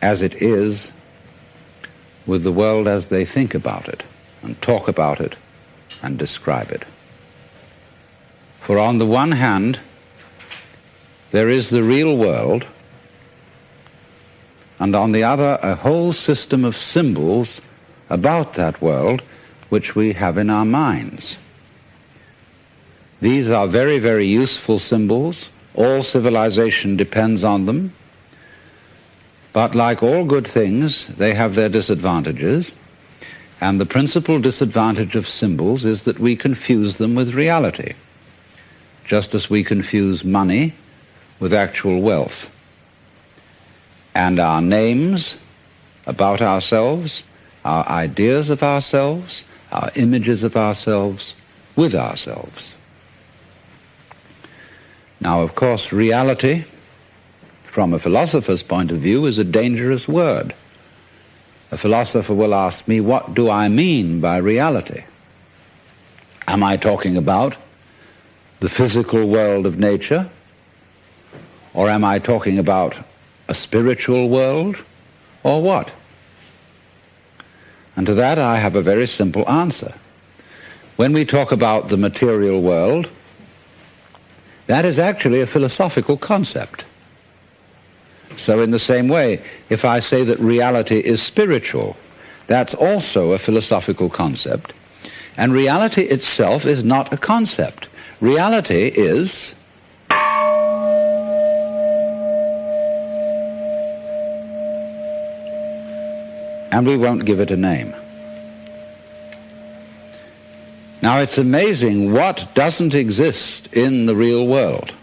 as it is with the world as they think about it and talk about it and describe it. For on the one hand, there is the real world, and on the other, a whole system of symbols about that world which we have in our minds. These are very, very useful symbols. All civilization depends on them. But like all good things, they have their disadvantages. And the principal disadvantage of symbols is that we confuse them with reality, just as we confuse money with actual wealth. And our names about ourselves, our ideas of ourselves, our images of ourselves with ourselves. Now, of course, reality, from a philosopher's point of view, is a dangerous word. A philosopher will ask me, what do I mean by reality? Am I talking about the physical world of nature? Or am I talking about a spiritual world? Or what? And to that I have a very simple answer. When we talk about the material world, that is actually a philosophical concept. So in the same way, if I say that reality is spiritual, that's also a philosophical concept. And reality itself is not a concept. Reality is and we won't give it a name. Now, it's amazing what doesn't exist in the real world.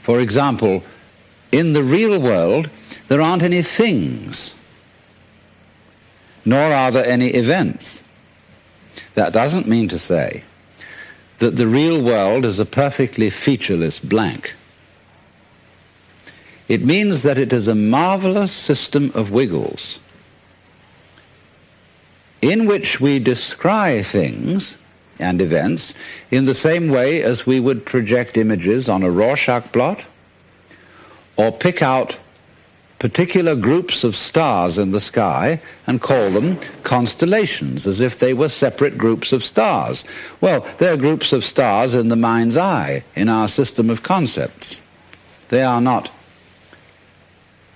For example, in the real world, there aren't any things, nor are there any events. That doesn't mean to say that the real world is a perfectly featureless blank. It means that it is a marvelous system of wiggles in which we descry things and events in the same way as we would project images on a Rorschach blot or pick out particular groups of stars in the sky and call them constellations, as if they were separate groups of stars. Well, they're groups of stars in the mind's eye, in our system of concepts. They are not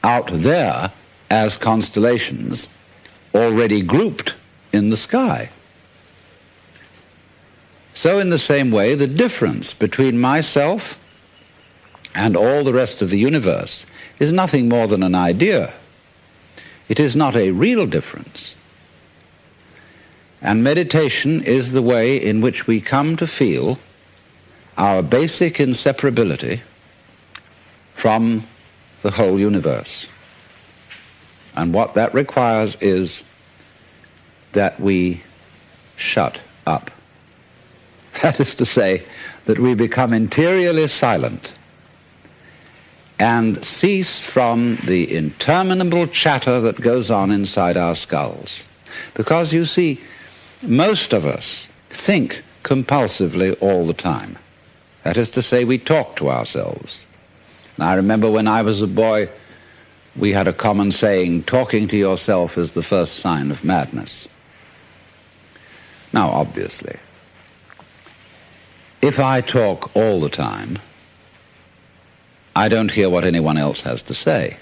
out there as constellations already grouped in the sky. So in the same way, the difference between myself and all the rest of the universe is nothing more than an idea. It is not a real difference. And meditation is the way in which we come to feel our basic inseparability from the whole universe. And what that requires is that we shut up. That is to say, that we become interiorly silent and cease from the interminable chatter that goes on inside our skulls. Because, you see, most of us think compulsively all the time. That is to say, we talk to ourselves. And I remember when I was a boy, we had a common saying, talking to yourself is the first sign of madness. Now, obviously, if I talk all the time, I don't hear what anyone else has to say.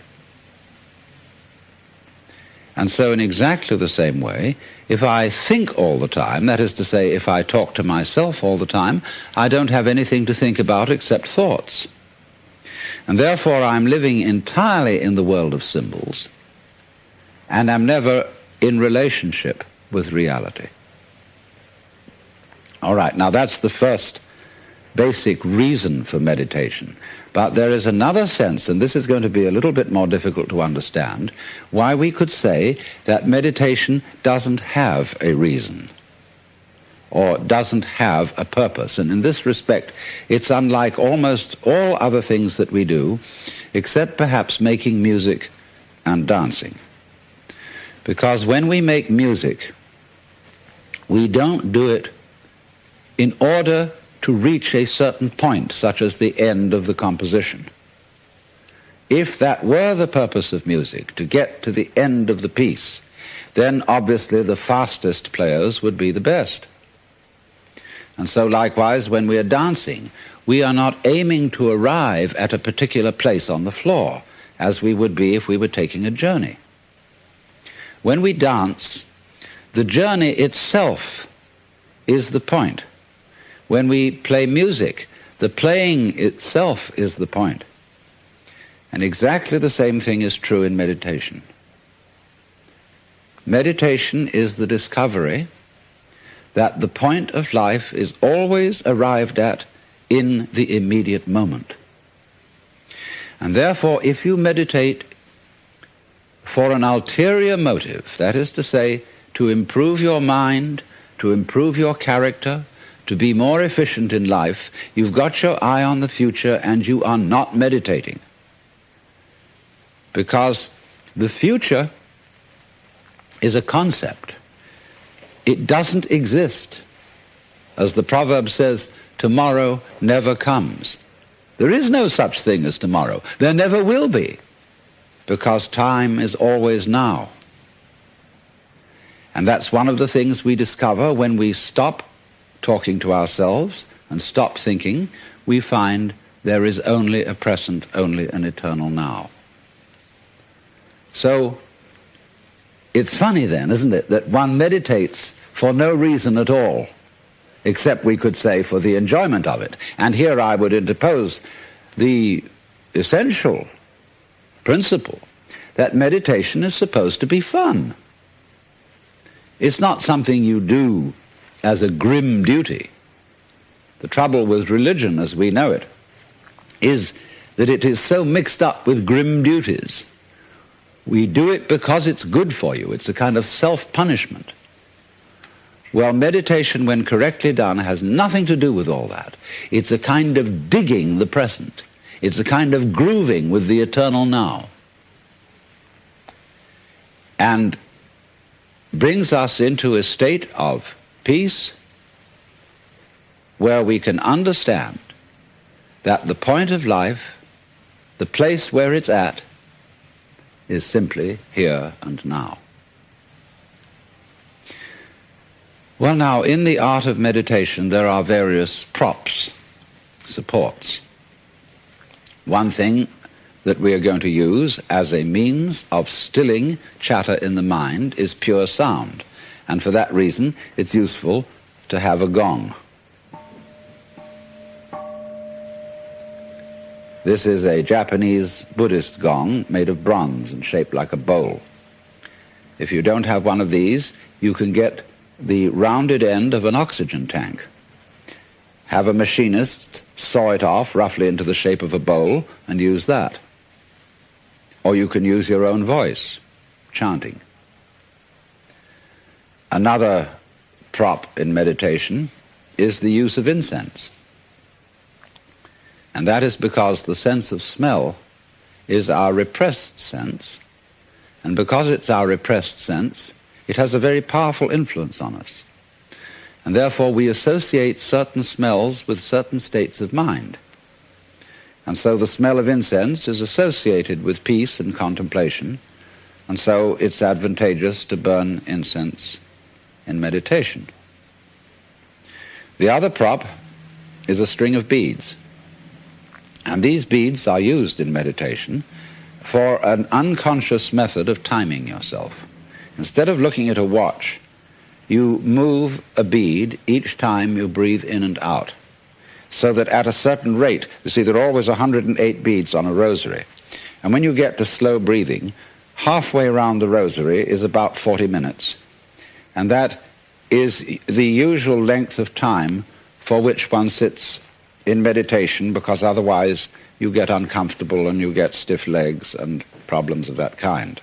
And so in exactly the same way, if I think all the time, that is to say, if I talk to myself all the time, I don't have anything to think about except thoughts. And therefore I'm living entirely in the world of symbols, and I'm never in relationship with reality. All right, now that's the first basic reason for meditation. But there is another sense, and this is going to be a little bit more difficult to understand, why we could say that meditation doesn't have a reason or doesn't have a purpose. And in this respect, it's unlike almost all other things that we do, except perhaps making music and dancing. Because when we make music, we don't do it in order to reach a certain point, such as the end of the composition. If that were the purpose of music, to get to the end of the piece, then obviously the fastest players would be the best. And so likewise, when we are dancing, we are not aiming to arrive at a particular place on the floor, as we would be if we were taking a journey. When we dance, the journey itself is the point. When we play music, the playing itself is the point. And exactly the same thing is true in meditation. Meditation is the discovery that the point of life is always arrived at in the immediate moment. And therefore, if you meditate for an ulterior motive, that is to say, to improve your mind, to improve your character, to be more efficient in life, you've got your eye on the future and you are not meditating. Because the future is a concept. It doesn't exist. As the proverb says, tomorrow never comes. There is no such thing as tomorrow. There never will be, because time is always now. And that's one of the things we discover when we stop talking to ourselves and stop thinking. We find there is only a present, only an eternal now. So it's funny then, isn't it, that one meditates for no reason at all, except we could say for the enjoyment of it. And here I would interpose the essential principle that meditation is supposed to be fun. It's not something you do as a grim duty. The trouble with religion, as we know it, is that it is so mixed up with grim duties. We do it because it's good for you. It's a kind of self-punishment. Well, meditation, when correctly done, has nothing to do with all that. It's a kind of digging the present. It's a kind of grooving with the eternal now. And brings us into a state of peace where we can understand that the point of life, the place where it's at, is simply here and now. Well, now, in the art of meditation, there are various props, supports. One thing that we are going to use as a means of stilling chatter in the mind is pure sound. And for that reason, it's useful to have a gong. This is a Japanese Buddhist gong made of bronze and shaped like a bowl. If you don't have one of these, you can get the rounded end of an oxygen tank. Have a machinist saw it off roughly into the shape of a bowl and use that. Or you can use your own voice, chanting. Another prop in meditation is the use of incense. And that is because the sense of smell is our repressed sense. And because it's our repressed sense, it has a very powerful influence on us. And therefore we associate certain smells with certain states of mind. And so the smell of incense is associated with peace and contemplation, and so it's advantageous to burn incense in meditation. The other prop is a string of beads. And these beads are used in meditation for an unconscious method of timing yourself. Instead of looking at a watch, you move a bead each time you breathe in and out, so that at a certain rate, you see, there are always 108 beads on a rosary. And when you get to slow breathing, halfway around the rosary is about 40 minutes. And that is the usual length of time for which one sits in meditation, because otherwise you get uncomfortable and you get stiff legs and problems of that kind.